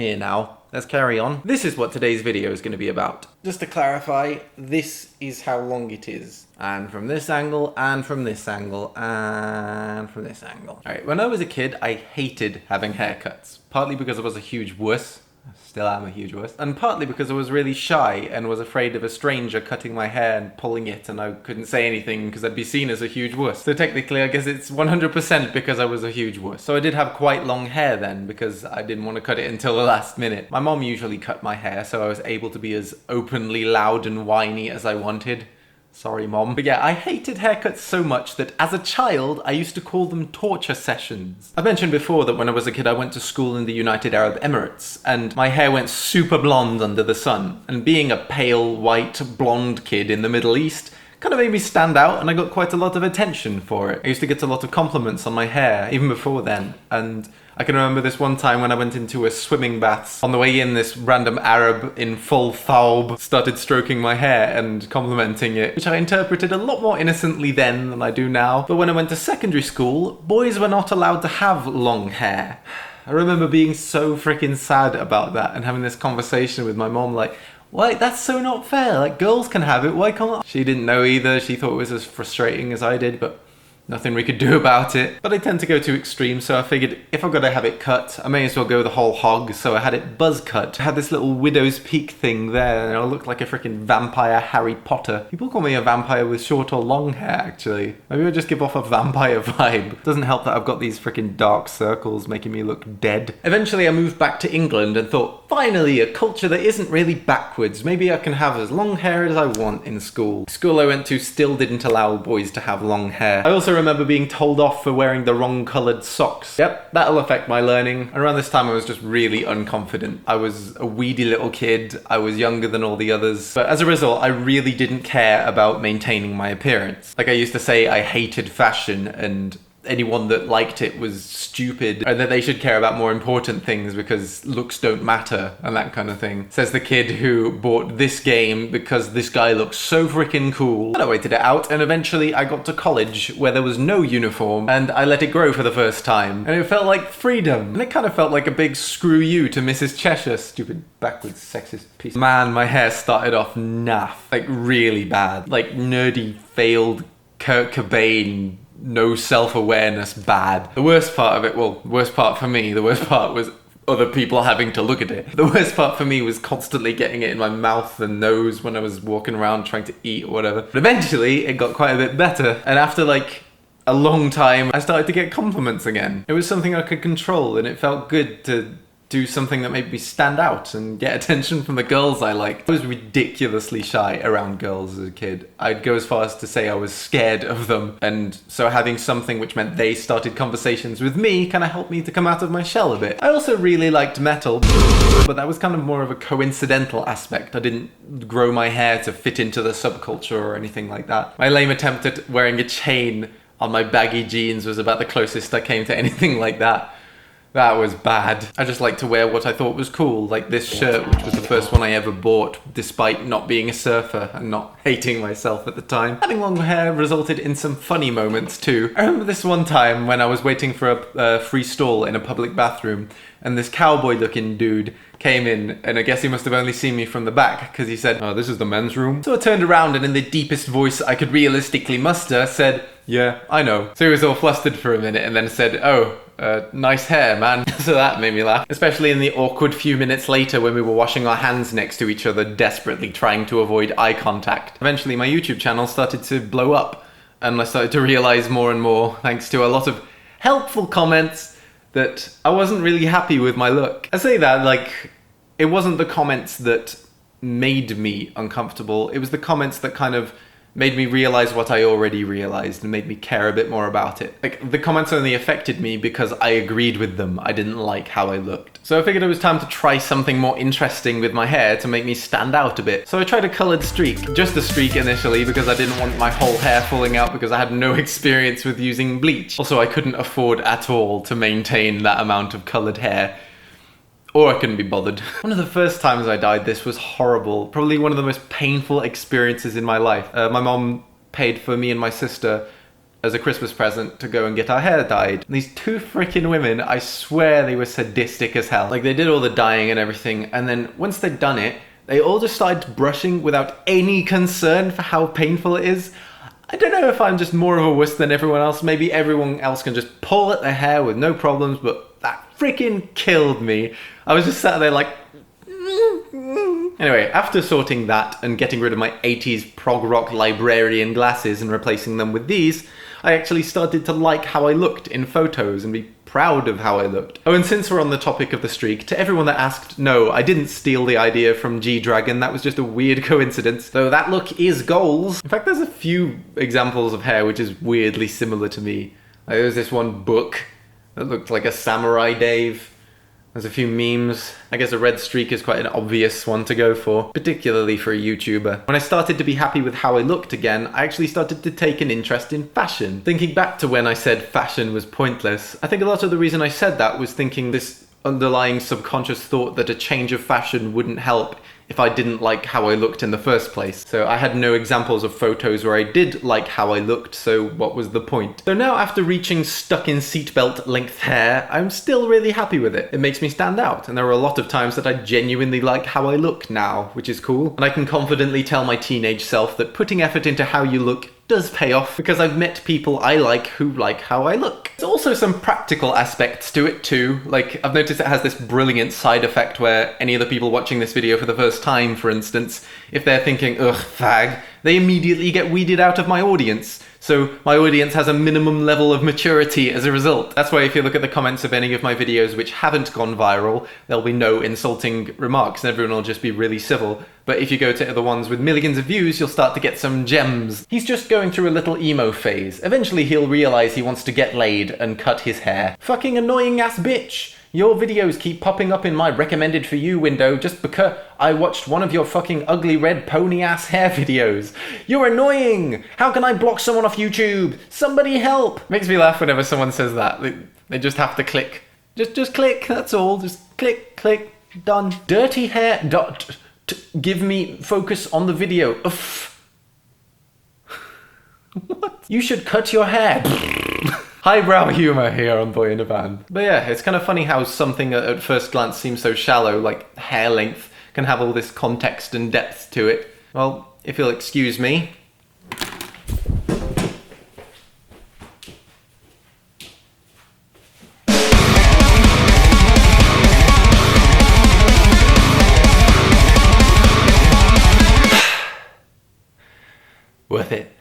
here now. Let's carry on. This is what today's video is going to be about. Just to clarify, this is how long it is. And from this angle, and from this angle, and from this angle. Alright, when I was a kid, I hated having haircuts. Partly because I was a huge wuss. I still am a huge wuss. And partly because I was really shy and was afraid of a stranger cutting my hair and pulling it, and I couldn't say anything because I'd be seen as a huge wuss. So technically, I guess it's 100% because I was a huge wuss. So I did have quite long hair then because I didn't want to cut it until the last minute. My mom usually cut my hair, so I was able to be as openly loud and whiny as I wanted. Sorry, Mom. But yeah, I hated haircuts so much that as a child, I used to call them torture sessions. I mentioned before that when I was a kid, I went to school in the United Arab Emirates, and my hair went super blonde under the sun. And being a pale, white, blonde kid in the Middle East kind of made me stand out, and I got quite a lot of attention for it. I used to get a lot of compliments on my hair, even before then, and I can remember this one time when I went into a swimming bath. On the way in, this random Arab in full thawb started stroking my hair and complimenting it, which I interpreted a lot more innocently then than I do now. But when I went to secondary school, boys were not allowed to have long hair. I remember being so freaking sad about that and having this conversation with my mom like, why, that's so not fair, like girls can have it, why can't I? She didn't know either, she thought it was as frustrating as I did, but nothing we could do about it. But I tend to go to extremes, so I figured if I've got to have it cut, I may as well go the whole hog, so I had it buzz cut. I had this little widow's peak thing there, and I looked like a freaking vampire Harry Potter. People call me a vampire with short or long hair, actually. Maybe I just give off a vampire vibe. Doesn't help that I've got these freaking dark circles making me look dead. Eventually I moved back to England and thought, finally, a culture that isn't really backwards. Maybe I can have as long hair as I want in school. The school I went to still didn't allow boys to have long hair. I also remember being told off for wearing the wrong coloured socks. Yep, that'll affect my learning. Around this time I was just really unconfident. I was a weedy little kid, I was younger than all the others, but as a result I really didn't care about maintaining my appearance. Like I used to say, I hated fashion and anyone that liked it was stupid, and that they should care about more important things because looks don't matter and that kind of thing. Says the kid who bought this game because this guy looks so freaking cool. And I waited it out, and eventually I got to college where there was no uniform, and I let it grow for the first time, and it felt like freedom. And it kind of felt like a big screw you to Mrs. Cheshire, stupid backwards sexist piece. Man, my hair started off naff, like really bad, like nerdy failed Kurt Cobain, no self-awareness bad. The worst part of it, well, worst part for me, the worst part was other people having to look at it. The worst part for me was constantly getting it in my mouth and nose when I was walking around trying to eat or whatever. But eventually it got quite a bit better, and after like a long time I started to get compliments again. It was something I could control, and it felt good to do something that made me stand out and get attention from the girls I liked. I was ridiculously shy around girls as a kid. I'd go as far as to say I was scared of them, and so having something which meant they started conversations with me kind of helped me to come out of my shell a bit. I also really liked metal, but that was kind of more of a coincidental aspect. I didn't grow my hair to fit into the subculture or anything like that. My lame attempt at wearing a chain on my baggy jeans was about the closest I came to anything like that. That was bad. I just like to wear what I thought was cool, like this shirt, which was the first one I ever bought, despite not being a surfer and not hating myself at the time. Having long hair resulted in some funny moments too. I remember this one time when I was waiting for a free stall in a public bathroom, and this cowboy-looking dude came in, and I guess he must have only seen me from the back, because he said, "Oh, this is the men's room." So I turned around and in the deepest voice I could realistically muster said, "Yeah, I know." So he was all flustered for a minute and then said, "Oh, nice hair, man." So that made me laugh. Especially in the awkward few minutes later when we were washing our hands next to each other, desperately trying to avoid eye contact. Eventually my YouTube channel started to blow up, and I started to realize more and more, thanks to a lot of helpful comments, that I wasn't really happy with my look. I say that like, it wasn't the comments that made me uncomfortable, it was the comments that kind of made me realize what I already realized and made me care a bit more about it. Like, the comments only affected me because I agreed with them. I didn't like how I looked. So I figured it was time to try something more interesting with my hair to make me stand out a bit. So I tried a colored streak. Just a streak initially because I didn't want my whole hair falling out because I had no experience with using bleach. Also, I couldn't afford at all to maintain that amount of colored hair. Or I couldn't be bothered. One of the first times I dyed this was horrible. Probably one of the most painful experiences in my life. My mom paid for me and my sister as a Christmas present to go and get our hair dyed. And these two freaking women, I swear they were sadistic as hell. Like, they did all the dyeing and everything, and then once they'd done it, they all just started brushing without any concern for how painful it is. I don't know if I'm just more of a wuss than everyone else. Maybe everyone else can just pull at their hair with no problems, but that freaking killed me. I was just sat there like... Anyway, after sorting that and getting rid of my 80s prog rock librarian glasses and replacing them with these, I actually started to like how I looked in photos and be proud of how I looked. Oh, and since we're on the topic of the streak, to everyone that asked, no, I didn't steal the idea from G-Dragon, that was just a weird coincidence. Though that look is goals. In fact, there's a few examples of hair which is weirdly similar to me. Like, there was this one book that looked like a Samurai Dave. There's a few memes. I guess a red streak is quite an obvious one to go for, particularly for a YouTuber. When I started to be happy with how I looked again, I actually started to take an interest in fashion. Thinking back to when I said fashion was pointless, I think a lot of the reason I said that was thinking this underlying subconscious thought that a change of fashion wouldn't help if I didn't like how I looked in the first place. So I had no examples of photos where I did like how I looked, so what was the point? So now, after reaching stuck in seatbelt length hair, I'm still really happy with it. It makes me stand out, and there are a lot of times that I genuinely like how I look now, which is cool. And I can confidently tell my teenage self that putting effort into how you look does pay off, because I've met people I like who like how I look. There's also some practical aspects to it too. Like, I've noticed it has this brilliant side effect where any of the people watching this video for the first time, for instance, if they're thinking, ugh, fag, they immediately get weeded out of my audience. So my audience has a minimum level of maturity as a result. That's why if you look at the comments of any of my videos which haven't gone viral, there'll be no insulting remarks and everyone will just be really civil. But if you go to the ones with millions of views, you'll start to get some gems. He's just going through a little emo phase. Eventually he'll realize he wants to get laid and cut his hair. Fucking annoying ass bitch! Your videos keep popping up in my recommended for you window just because I watched one of your fucking ugly red pony ass hair videos. You're annoying! How can I block someone off YouTube? Somebody help! Makes me laugh whenever someone says that. They just have to click. Just click, that's all. Just click, click, done. Dirty hair dot give me focus on the video. Uff. What? You should cut your hair. Highbrow humour here on Boyinaband. But yeah, it's kind of funny how something at first glance seems so shallow, like hair length, can have all this context and depth to it. Well, if you'll excuse me. Worth it.